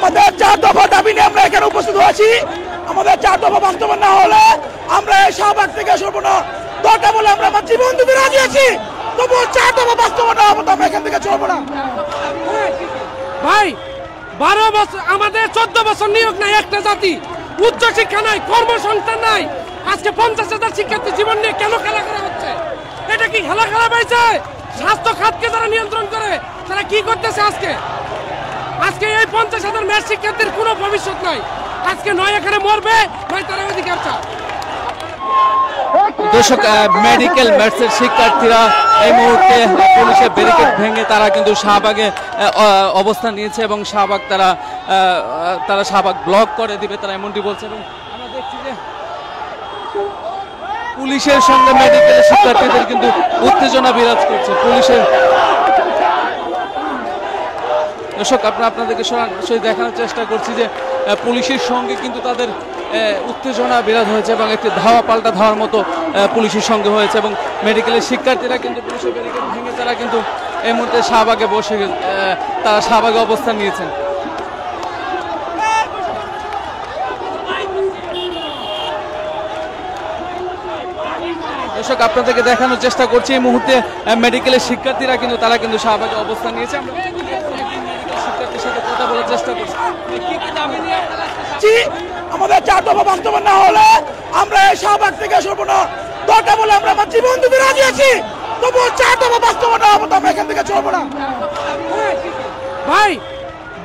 আমাদের 4 দফা দাবি নিয়ে আমরা এখানে উপস্থিত হয়েছি। আমাদের 4 দফা বাস্তবায়ন না হলে আমরা এই শাহবাগ থেকে সরব না। দরকার বলে আমরা আমার জীবন দিতে রাজি আছি, তবুও 4 দফা বাস্তবায়ন না হবে তো আমরা এখান থেকে চলব না। ভাই 12 বছর আমাদের 14 বছর নিয়োগ নাই, একটা জাতি, উচ্চ শিক্ষা নাই, কর্মসংস্থান নাই। আজকে 50,000 শিক্ষার্থী জীবন নিয়ে কেন খেলা করা হচ্ছে? এটা কি খেলা পাইছে? স্বাস্থ্য খাতকে যারা নিয়ন্ত্রণ করে তারা কি করতেছে? আজকে এই 50,000 মেয়ে শিক্ষার্থীর কোনো ভবিষ্যৎ নাই। আজকে নয় এখানে মরবে, নয় তারা অধিকার চায়। দর্শক, মেডিকেল ম্যাথসের শিক্ষার্থীরা এই মুহূর্তে পুলিশের ব্যারিকেড ভেঙে তারা কিন্তু শাহবাগে অবস্থান নিয়েছে এবং শাহবাগ তারা শাহবাগ ব্লক করে দিবে, তারা এমনটি বলছে। এবং আমরা দেখছি যে পুলিশের সঙ্গে মেডিকেলের শিক্ষার্থীদের কিন্তু উত্তেজনা বিরাজ করছে। পুলিশের দর্শক, আপনাদেরকে সরাসরি দেখানোর চেষ্টা করছি যে পুলিশের সঙ্গে কিন্তু তাদের উত্তেজনা বিরাজ হয়েছে এবং একটি ধাওয়া পাল্টা ধাওয়ার মতো পুলিশের সঙ্গে হয়েছে। এবং মেডিকেলের শিক্ষার্থীরা কিন্তু পুলিশের ব্যারিকেড ভেঙে তারা কিন্তু এই মুহূর্তে শাহবাগে তারা শাহবাগে অবস্থান নিয়েছেন। দর্শক, আপনাদেরকে দেখানোর চেষ্টা করছি এই মুহূর্তে মেডিকেলের শিক্ষার্থীরা কিন্তু তারা কিন্তু শাহবাগে অবস্থান নিয়েছে। আমরা শিক্ষার্থীর সাথে কথা বলার চেষ্টা করছি। আমাদের 4 দফা বাস্তবায়ন না হলে আমরা এই শাহবাগ থেকে সরব না। দরকার বলে আমরা আমার জীবন দিতে রাজি আছি, তবুও 4 দফা বাস্তবায়ন না হবে তো আমরা এখান থেকে চলব না। ভাই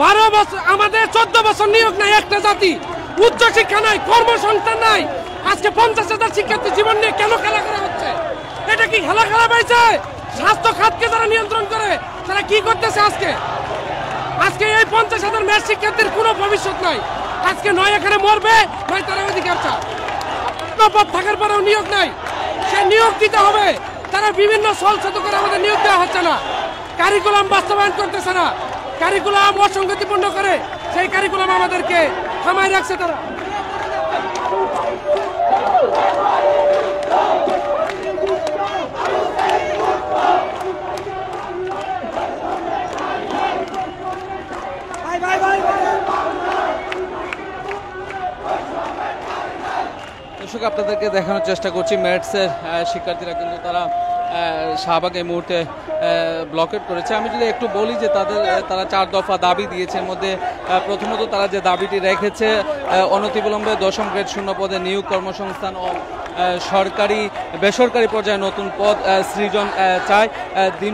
12 বছর আমাদের 14 বছর নিয়োগ নাই, একটা জাতি, উচ্চ শিক্ষা নাই, কর্মসংস্থান নাই। আজকে 50,000 শিক্ষার্থী জীবন নিয়ে কেন খেলা করা হচ্ছে? এটা কি খেলা পাইছে? স্বাস্থ্য খাতকে যারা নিয়ন্ত্রণ করে তারা কি করতেছে? আজকে এই 50,000 মেয়ে শিক্ষার্থীর কোনো ভবিষ্যৎ নাই। আজকে নয় এখানে মরবে, নয় তারা অধিকার চায়। পদ থাকার পরেও নিয়োগ নাই, সে নিয়োগ দিতে হবে। তারা বিভিন্ন ছলছাত করে আমাদের নিয়োগ দেওয়া হচ্ছে না, কারিকুলাম বাস্তবায়ন করতেছে না, কারিকুলাম অসঙ্গতিপূর্ণ করে সেই কারিকুলাম আমাদেরকে থামায় রাখছে তারা। দর্শক, আপনাদেরকে দেখানোর চেষ্টা করছি ম্যাথসের শিক্ষার্থীরা কিন্তু তারা শাহবাগ এই মুহূর্তে ব্লকেট করেছে। আমি যদি একটু বলি যে তারা 4 দফা দাবি দিয়েছে। এর মধ্যে প্রথমত তারা যে দাবিটি রেখেছে অনতিবিলম্বে 10ম গ্রেড শূন্য পদে নিয়োগ, কর্মসংস্থান ও সরকারি বেসরকারি পর্যায়ে নতুন পদ সৃজন চায়।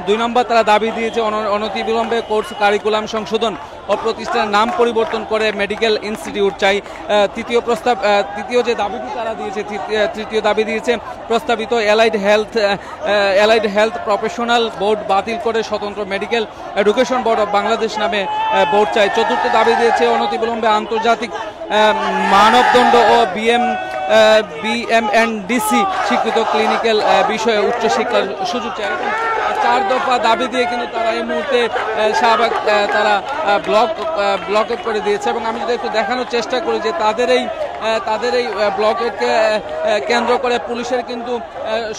2 নম্বর তারা দাবি দিয়েছে অনতিবিলম্বে কোর্স কারিকুলাম সংশোধন ও প্রতিষ্ঠানের নাম পরিবর্তন করে মেডিকেল ইনস্টিটিউট চাই। তৃতীয় যে দাবিটি তারা দিয়েছে, তৃতীয় দাবি দিয়েছে প্রস্তাবিত অ্যালাইড হেলথ প্রফেশনাল বোর্ড বাতিল করে স্বতন্ত্র medical education board of Bangladesh নামে বোর্ড চাই। চতুর্থ দাবি দিয়েছে অনতিবিলম্বে আন্তর্জাতিক মানবদণ্ড ও BMNDC স্বীকৃত ক্লিনিক্যাল বিষয়ে উচ্চশিক্ষার সুযোগ চাই। 4 দফা দাবি দিয়ে কিন্তু তারা এই মুহূর্তে শাহবাগ তারা ব্লকেট করে দিয়েছে। এবং আমি যদি একটু দেখানোর চেষ্টা করি যে তাদের এই ব্লকেটকে কেন্দ্র করে পুলিশের কিন্তু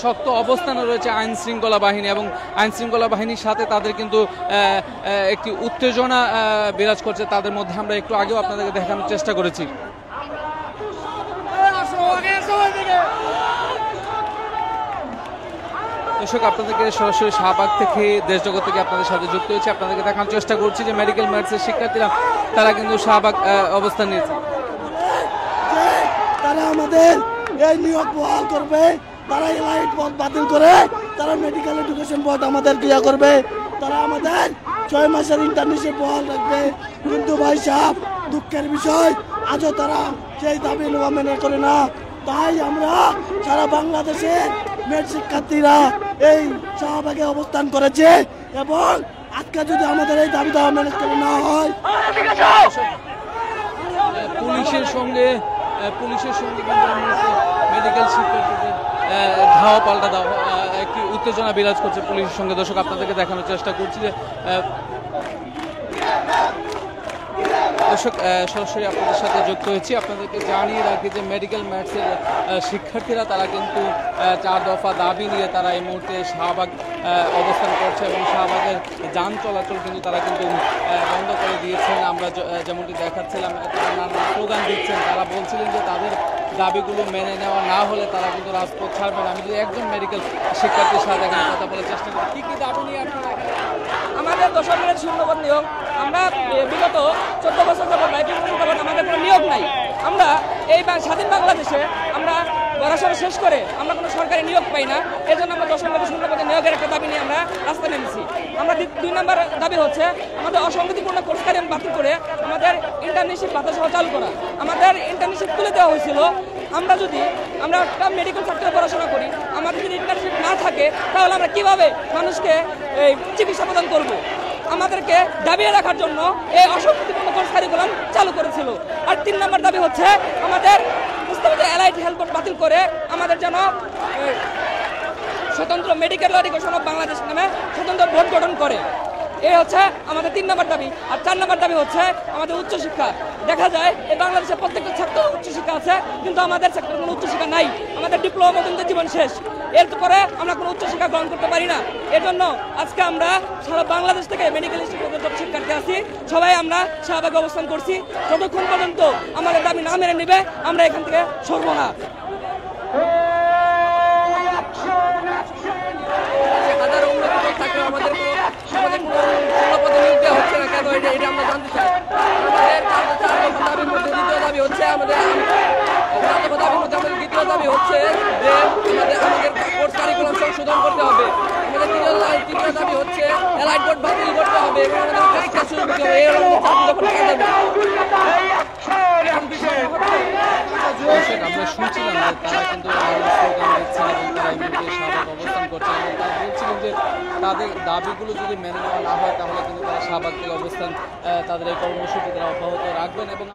শক্ত অবস্থানে রয়েছে আইন শৃঙ্খলা বাহিনী, এবং আইন শৃঙ্খলা বাহিনীর সাথে তাদের কিন্তু একটি উত্তেজনা বিরাজ করছে তাদের মধ্যে। আমরা একটু আগেও আপনাদেরকে দেখানোর চেষ্টা করেছি। দর্শক, আপনাদেরকে সরাসরি শাহবাগ থেকে দেশ জগৎ থেকে আপনাদের সাথে যুক্ত হয়েছে। আপনাদেরকে দেখানোর চেষ্টা করছি যে মেডিকেল ম্যাথসের শিক্ষার্থীরা তারা কিন্তু শাহবাগ অবস্থান নিয়েছে। তারা আমাদের এই নিয়োগ বহাল করবে, তারা এলাইট পদ বাতিল করে তারা মেডিকেল এডুকেশন বোর্ড আমাদের ক্রিয়া করবে, তারা আমাদের 6 মাসের ইন্টার্নশিপ বহাল রাখবে। কিন্তু ভাই সাহেব, দুঃখের বিষয় আজও তারা সেই দাবি মেনে করে না। তাই আমরা সারা বাংলাদেশের মেড শিক্ষার্থীরা এই শাহবাগে অবস্থান করেছে, এবং আজকে যদি আমাদের এই দাবি দেওয়া মেনে করে না হয়, পুলিশের সঙ্গে মেডিকেল শিক্ষার্থীদের ধাওয়া পাল্টা দাও একটি উত্তেজনা বিরাজ করছে পুলিশের সঙ্গে। দর্শক, আপনাদেরকে দেখানোর চেষ্টা করছি যে দর্শক সরাসরি আপনাদের সাথে যুক্ত হয়েছি। আপনাদেরকে জানিয়ে রাখি যে মেডিকেল ম্যাথসের শিক্ষার্থীরা তারা কিন্তু 4 দফা দাবি নিয়ে তারা এই মুহূর্তে শাহবাগ অবস্থান করছে এবং শাহবাগের যান চলাচল কিন্তু তারা কিন্তু বন্ধ করে দিয়েছেন। আমরা যেমনটি দেখাচ্ছিলাম তারা নানা স্লোগান দিচ্ছেন, তারা বলছিলেন যে তাদের দাবিগুলো মেনে নেওয়া না হলে তারা কিন্তু রাজপথ ছাড়বেন। আমি যদি একজন মেডিকেল শিক্ষার্থীর সাথে এখানে কথা বলার চেষ্টা করি, কী কী দাবি নিয়ে আপনারা আমাদের 10 মিনিট শূন্যপদ নিয়োগ। আমরা বিগত 14 বছর যাবত আমাদের কোনো নিয়োগ নাই। আমরা এই স্বাধীন বাংলাদেশে আমরা পড়াশোনা শেষ করে আমরা কোনো সরকারি নিয়োগ পাই না। এই জন্য আমরা 10 মিনিট শূন্যপদে নিয়োগের একটা দাবি নিয়ে আমরা রাস্তায় নেমেছি। আমরা 2 নম্বর দাবি হচ্ছে আমাদের অসংগতিপূর্ণ কোর্স কারিগরি বাতিল করে আমাদের ইন্টার্নশিপ ভাতা সহ চালু করা। আমাদের ইন্টার্নশিপ তুলে দেওয়া হয়েছিল। আমরা একটা মেডিকেল সেক্টরে পড়াশোনা করি, আমাদের যদি ইন্টার্নশিপ না থাকে তাহলে আমরা কিভাবে মানুষকে চিকিৎসা প্রদান করব? আমাদেরকে দাবিয়ে রাখার জন্য এই অসংগতিপূর্ণ কোর্স কারিকুলাম চালু করেছিল। আর 3 নম্বর দাবি হচ্ছে আমাদের অ্যালাইড হেলথ বোর্ড বাতিল করে আমাদের যেন স্বতন্ত্র মেডিকেল এডুকেশন অফ বাংলাদেশ নামে স্বতন্ত্র বোর্ড গঠন করে। এই হচ্ছে আমাদের 3 নম্বর দাবি। আর 4 নম্বর দাবি হচ্ছে আমাদের উচ্চশিক্ষা। দেখা যায় এই বাংলাদেশের প্রত্যেকটা ছাত্র উচ্চশিক্ষা আছে, কিন্তু আমাদের সেক্টরে কোনো উচ্চশিক্ষা নাই। আমাদের ডিপ্লোমা পর্যন্ত জীবন শেষ, এরপরে আমরা কোনো উচ্চশিক্ষা গ্রহণ করতে পারি না। এর জন্য আজকে আমরা সারা বাংলাদেশ থেকে মেডিকেল ইনস্টিটিউটের যত শিক্ষার্থী আছি সবাই আমরা শাহবাগে অবস্থান করছি। যতক্ষণ পর্যন্ত আমাদের দাবি না মেনে নেবে আমরা এখান থেকে সরব না। আমাদের কোনো পদে নিয়োগ দেওয়া হচ্ছে না কেন, এটা আমরা জানতে চাই। আমাদের 4 দাবির মধ্যে দ্বিতীয় দাবি হচ্ছে আমাদের দ্বিতীয় দাবি হচ্ছে যে আমাদের কোর্স কারিকুলাম সংশোধন করতে হবে। আমাদের তৃতীয় দাবি হচ্ছে অ্যালাইড বোর্ড বাতিল করতে হবে এবং আমাদের উচ্চশিক্ষা শুরু করতে হবে। এই হলো আমরা শুনছিলাম যে তারা কিন্তু স্লোগান দিচ্ছেন এবং তারা এই মুহূর্তে শাহবাগ অবস্থান করছেন এবং তারা বলছিলেন যে তাদের দাবিগুলো যদি মেনে নেওয়া না হয় তাহলে কিন্তু তারা শাহবাগ থেকে অবস্থান তাদের এই কর্মসূচি তারা অব্যাহত রাখবেন। এবং